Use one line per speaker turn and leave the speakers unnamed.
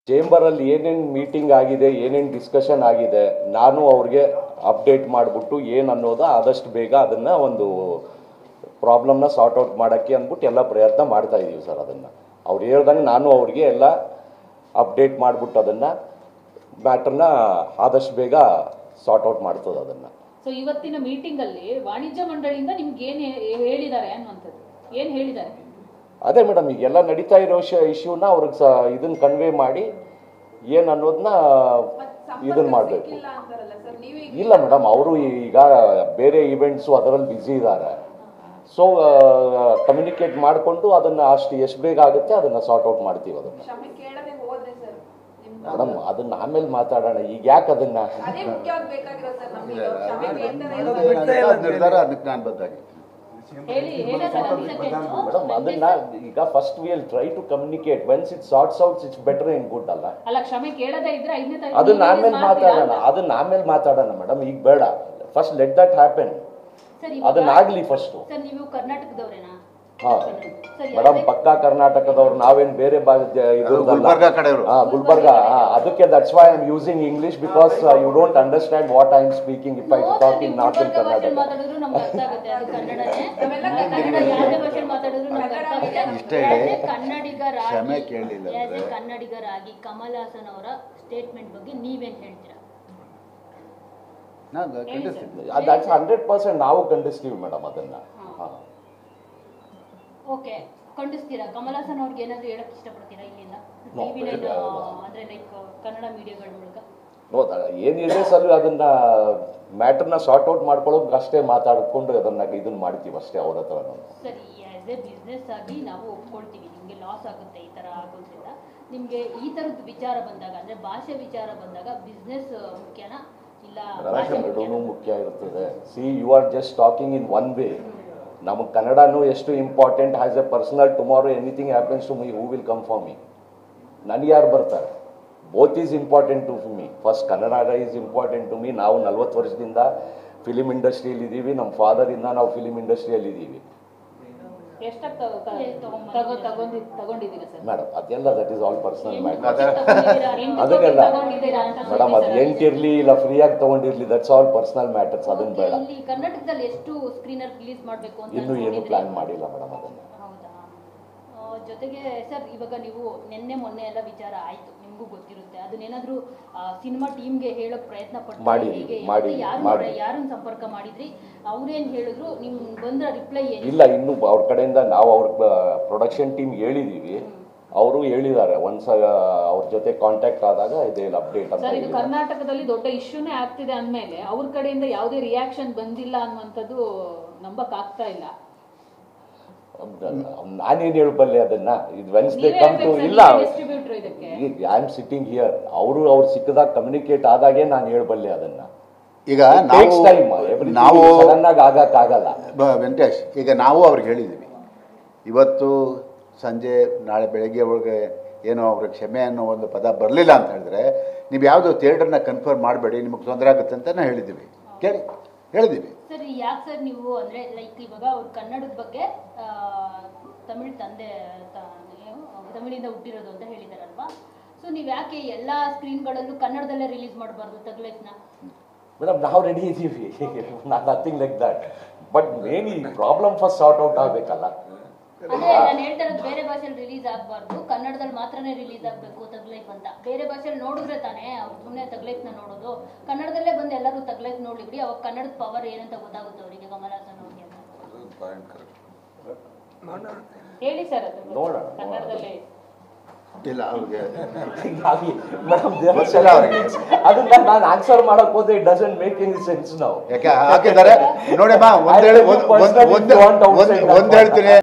ಚೇಂಬರಲ್ಲಿ ಏನೇನು ಮೀಟಿಂಗ್ ಆಗಿದೆ, ಏನೇನು ಡಿಸ್ಕಷನ್ ಆಗಿದೆ, ನಾನು ಅವ್ರಿಗೆ ಅಪ್ಡೇಟ್ ಮಾಡಿಬಿಟ್ಟು ಏನು ಅನ್ನೋದು ಆದಷ್ಟು ಬೇಗ ಅದನ್ನು ಒಂದು ಪ್ರಾಬ್ಲಮ್ನ ಸಾರ್ಟ್ ಔಟ್ ಮಾಡೋಕ್ಕೆ ಅಂದ್ಬಿಟ್ಟು ಎಲ್ಲ ಪ್ರಯತ್ನ ಮಾಡ್ತಾ ಇದ್ದೀವಿ ಸರ್. ಅದನ್ನು ಅವ್ರು ಹೇಳ್ದಂಗೆ ನಾನು ಅವ್ರಿಗೆ ಎಲ್ಲ ಅಪ್ಡೇಟ್ ಮಾಡಿಬಿಟ್ಟು ಅದನ್ನು ಮ್ಯಾಟ್ರನ್ನ ಆದಷ್ಟು ಬೇಗ ಸಾರ್ಟ್ ಔಟ್ ಮಾಡ್ತದೆ ಅದನ್ನು.
ಸೊ ಇವತ್ತಿನ ಮೀಟಿಂಗಲ್ಲಿ ವಾಣಿಜ್ಯ ಮಂಡಳಿಯಿಂದ ನಿಮ್ಗೆ ಏನು ಹೇಳಿದ್ದಾರೆ ಅನ್ನುವಂಥದ್ದು, ಏನು ಹೇಳಿದ್ದಾರೆ?
ಅದೇ ಮೇಡಮ್, ಈಗೆಲ್ಲ ನಡೀತಾ ಇರೋ ಇಶ್ಯೂನ ಅವ್ರಿಗೆ ಇದನ್ನ ಕನ್ವೆ ಮಾಡಿ ಏನು ಅನ್ನೋದನ್ನ ಇದನ್ನ ಮಾಡಬೇಕು. ಇಲ್ಲ ಮೇಡಮ್, ಅವರು ಈಗ ಬೇರೆ ಈವೆಂಟ್ಸು ಅದರಲ್ಲಿ ಬ್ಯುಸಿ ಇದ್ದಾರೆ. ಸೊ ಕಮ್ಯುನಿಕೇಟ್ ಮಾಡಿಕೊಂಡು ಅದನ್ನು ಎಷ್ಟು ಬೇಗ ಆಗುತ್ತೆ ಅದನ್ನು ಸಾರ್ಟ್ ಔಟ್ ಮಾಡ್ತೀವಿ. ಅದನ್ನು ಮೇಡಮ್ ಅದನ್ನ ಆಮೇಲೆ ಮಾತಾಡೋಣ, ಈಗ ಯಾಕೆ ಅದನ್ನ
ನಿರ್ಧಾರ ಅದಕ್ಕೆ ನಾನು ಬದ್ದಾಗಿ
ಮೇಡಮ್ ಅದನ್ನ ಈಗ first will try to communicate once it sorts out it's better in good ಅಲ್ಲ. ಅದನ್ನ ಆಮೇಲೆ ಮಾತಾಡೋಣ ಮೇಡಮ್, ಈಗ ಬೇಡ. ಫಸ್ಟ್ ಲೆಟ್ ದಟ್ ಹ್ಯಾಪನ್, ಅದನ್ನ ಆಗ್ಲಿ ಫಸ್ಟ್.
ನೀವು ಕರ್ನಾಟಕದವರೇನಾ?
ಹಾ ಮೇಡಮ್, ಪಕ್ಕಾ ಕರ್ನಾಟಕದವ್ರು, ನಾವೇನ್ ಬೇರೆ ಗುಲ್ಬರ್ಗ. ಅದಕ್ಕೆ that's why I am using English, because you don't understand what I am speaking if I talk in north in Karnataka.
ಇಷ್ಟೇ ಕ್ಷಮೆ ಕೇಳಲಿಲ್ಲ.
ಕನ್ನಡಿಗರಾಗಿ ಕಮಲ್ ಹಾಸನ್ ಅವರ ಸ್ಟೇಟ್ಮೆಂಟ್ ಬಗ್ಗೆ ನೀವೇನ್ ಹೇಳ್ತೀರಾ?
ದಟ್ಸ್ 100% ನಾವು ಖಂಡಿಸ್ತೀವಿ ಮೇಡಮ್ ಅದನ್ನ.
ಓಕೆ, ಖಂಡಿಸ್ತೀರಾ? ಕಮಲ್ ಹಾಸನ್ ಅವ್ರಿಗೆ ಏನಾದ್ರು ಹೇಳಕ್ ಇಷ್ಟಪಡ್ತೀರಾ ಇಲ್ಲಿಂದ ಅಂದ್ರೆ ಲೈಕ್ ಕನ್ನಡ ಮೀಡಿಯಾಗಳ ಮೂಲಕ?
ಏನಿದೆ ಸರ್, ಅದನ್ನ ಮ್ಯಾಟರ್ನ ಸಾರ್ಟ್ ಔಟ್ ಮಾಡ್ಕೊಳ್ಳೋಕೆ ಅಷ್ಟೇ ಮಾತಾಡ್ಕೊಂಡು ಇದನ್ನ ಮಾಡ್ತೀವಿ ಅಷ್ಟೇ ಅವ್ರ ಹತ್ರ.
ಸರಿ, ಆಸ್ ಎ ಬಿಸ್ನೆಸ್ ಆಗಿ ನಾವು ಒಪ್ಕೊಳ್ತೀವಿ ನಿಮ್ಗೆ ಲಾಸ್ ಆಗುತ್ತೆ ಈ ತರ ಆಗೋದ್ರಿಂದ. ನಿಮ್ಗೆ ಈ ತರದ ವಿಚಾರ ಬಂದಾಗ, ಅಂದ್ರೆ ಭಾಷೆ ವಿಚಾರ ಬಂದಾಗ ಬಿಸ್ನೆಸ್ ಮುಖ್ಯನಾ ಇಲ್ಲ
ಎರಡೂ ಮುಖ್ಯ ಇರ್ತದೆ. See, you are just talking in one way. ನಮಗೆ ಕನ್ನಡನೂ ಎಷ್ಟು important. Has a personal, tomorrow anything happens to me, who will come for me? ನನಗೆ ಯಾರು ಬರ್ತಾರೆ? Both is important to me. First Kannada is important to me. ನಾವು 40 ವರ್ಷದಿಂದ film ಇಂಡಸ್ಟ್ರಿಯಲ್ಲಿ ಇದ್ದೀವಿ. ನಮ್ಮ ಫಾದರಿಂದ ನಾವು ಫಿಲಿಮ್ ಇಂಡಸ್ಟ್ರಿಯಲ್ಲಿ ಇದ್ದೀವಿ ಮೇಡಮ್. ಅದೆಲ್ಲ that is all personal matter. ಅದಕ್ಕೆಲ್ಲ ಮೇಡಮ್, ಅದು ಎಂಟಿರ್ಲಿ ಇಲ್ಲ ಫ್ರೀಯಾಗಿ ತಗೊಂಡಿರ್ಲಿ, ದಟ್ಸ್ ಆಲ್ ಪರ್ಸನಲ್ ಮ್ಯಾಟರ್ಸ್. ಅದನ್ನ ಬೇಡ.
ಕರ್ನಾಟಕದಲ್ಲಿ ಎಷ್ಟು ಸ್ಕ್ರೀನರ್ ರಿಲೀಸ್ ಮಾಡಬೇಕು ಅಂತ
ಇನ್ನೂ ಏನು ಪ್ಲಾನ್ ಮಾಡಿಲ್ಲ ಮೇಡಮ್ ಅದನ್ನ.
ಹೌದಾ? ಜೊತೆಗೆ ಸರ್, ಇವಾಗ ನೀವು ಮೊನ್ನೆ ಎಲ್ಲ ವಿಚಾರ ಆಯ್ತು, ನಿಮಗೂ ಗೊತ್ತಿರುತ್ತೆ. ಅದನ್ನೇನಾದ್ರೂ ಸಿನಿಮಾ ಟೀಮ್ಗೆ ಹೇಳೋ ಪ್ರಯತ್ನ ಪಟ್ಟು ಯಾರನ್ನ ಸಂಪರ್ಕ ಮಾಡಿದ್ರಿ? ಅವ್ರೇನ್ ಹೇಳಿದ್ರು? ನಿಮ್ ಬಂದ್ರ ರಿಪ್ಲೈ
ಇಲ್ಲ, ಇನ್ನು ಅವ್ರ ಕಡೆಯಿಂದ ನಾವು ಅವ್ರ ಪ್ರೊಡಕ್ಷನ್ ಟೀಮ್ ಹೇಳಿದೀವಿ. ಅವರು ಹೇಳಿದ್ದಾರೆ ಒಂದ್ಸಲ ಅವ್ರ ಜೊತೆ ಕಾಂಟ್ಯಾಕ್ಟ್ ಆದಾಗ ಇದೇನು ಅಪ್ಡೇಟ್ ಅಂತ.
ಇದು ಕರ್ನಾಟಕದಲ್ಲಿ ದೊಡ್ಡ ಇಶ್ಯೂನೇ ಆಗ್ತಿದೆ ಅಂದ್ಮೇಲೆ ಅವ್ರ ಕಡೆಯಿಂದ ಯಾವುದೇ ರಿಯಾಕ್ಷನ್ ಬಂದಿಲ್ಲ ಅನ್ನುವಂಥದ್ದು ನಂಬಕ್ ಆಗ್ತಾ ಇಲ್ಲ.
ನಾನೇನು ಹೇಳಬಲ್ಲೆ ಅದನ್ನ? ಇದು ವೆನ್ಸ್ ದೇ ಕಮ್ ಟು ಇಲ್ಲ, ಐ ಆಮ್ ಸಿಟ್ಟಿಂಗ್ ಹಿಯರ್. ಅವ್ರು ಸಿಕ್ಕದಾಗ ಕಮ್ಯುನಿಕೇಟ್ ಆದಾಗೆ ನಾನು ಹೇಳಬಲ್ಲೆ ಅದನ್ನ.
ಈಗ
ನಾವು ಆಗಕ್ಕಾಗಲ್ಲ
ವೆಂಕಟೇಶ್. ಈಗ ನಾವು ಅವ್ರಿಗೆ ಹೇಳಿದ್ದೀವಿ, ಇವತ್ತು ಸಂಜೆ ನಾಳೆ ಬೆಳಗ್ಗೆ ಒಳಗೆ ಏನೋ ಅವ್ರಿಗೆ ಕ್ಷಮೆ ಅನ್ನೋ ಒಂದು ಪದ ಬರಲಿಲ್ಲ ಅಂತ ಹೇಳಿದ್ರೆ ನೀವು ಯಾವುದೋ ಥಿಯೇಟರ್ನ ಕನ್ಫರ್ಮ್ ಮಾಡಬೇಡಿ, ನಿಮಗೆ ತೊಂದರೆ ಆಗುತ್ತೆ ಅಂತ ನಾವು ಹೇಳಿದ್ದೀವಿ. ಹೇಳಿದ್ದೀವಿ
ಸರ್. ಯಾಕೆ ಸರ್ ನೀವು ಅಂದ್ರೆ ಲೈಕ್ ಇವಾಗ ಅವ್ರು ಕನ್ನಡದ ಬಗ್ಗೆ ತಮಿಳಿಂದ ಹುಟ್ಟಿರೋದು ಅಂತ ಹೇಳಿದಾರಲ್ವಾ? ಸೊ ನೀವು ಯಾಕೆ ಎಲ್ಲಾ ಸ್ಕ್ರೀನ್ಗಳಲ್ಲೂ ಕನ್ನಡದಲ್ಲೇ ರಿಲೀಸ್ ಮಾಡಬಾರ್ದು ತಗ್ಲೈಟ್ನ?
ಮೇಡಮ್, ನಾವು ರೆಡಿ ಇದ್ದೀವಿ, nothing like that. But main ಈ ಪ್ರಾಬ್ಲಮ್ ಫಸ್ಟ್ ಸಾರ್ಟ್ ಔಟ್ ಆಗಬೇಕಲ್ಲ.
ಅದೇ ನಾನು ಹೇಳ್ತಾ ಇರೋದು, ಬೇರೆ ಭಾಷೆಯಲ್ಲಿ ರಿಲೀಸ್ ಆಗಬಾರ್ದು, ಕನ್ನಡದಲ್ಲಿ ಮಾತ್ರನೇ ರಿಲೀಸ್ ಆಗಬೇಕು ತಗ್ಲೈಫ್ ಅಂತ. ಬೇರೆ ಭಾಷೆಯಲ್ಲಿ ನೋಡಿದ್ರೆ ತಾನೇ ಅವ್ರು ಸುಮ್ಮನೆ ತಗ್ಲೈಫ್ನ ನೋಡೋದು. ಕನ್ನಡದಲ್ಲೇ ಬಂದು ಎಲ್ಲರೂ ತಗ್ಲೈಫ್ ನೋಡಿ ಬಿಡಿ, ಅವಾಗ ಕನ್ನಡದ ಪವರ್ ಏನಂತ ಗೊತ್ತಾಗುತ್ತೆ ಅವರಿಗೆ, ಕಮಲ್ ಹಾಸನ್ ಅವ್ರಿಗೆ. ಹೇಳಿ ಸರ್, ಅದು
ನೋಡೋಣ
ಕನ್ನಡದಲ್ಲೇ
ಇಲ್ಲ ಅವ್ರಿಗೆ
ಅದನ್ನ ನಾನು ಆನ್ಸರ್ ಮಾಡಕ್ ಹೋದ್ರೆ it doesn't make any sense. ನಾವು
ಯಾಕೆ ಹಾಕಿದ್ದಾರೆ ನೋಡಿ, ಒಂದ್ ಹೇಳ್ತೀನಿ.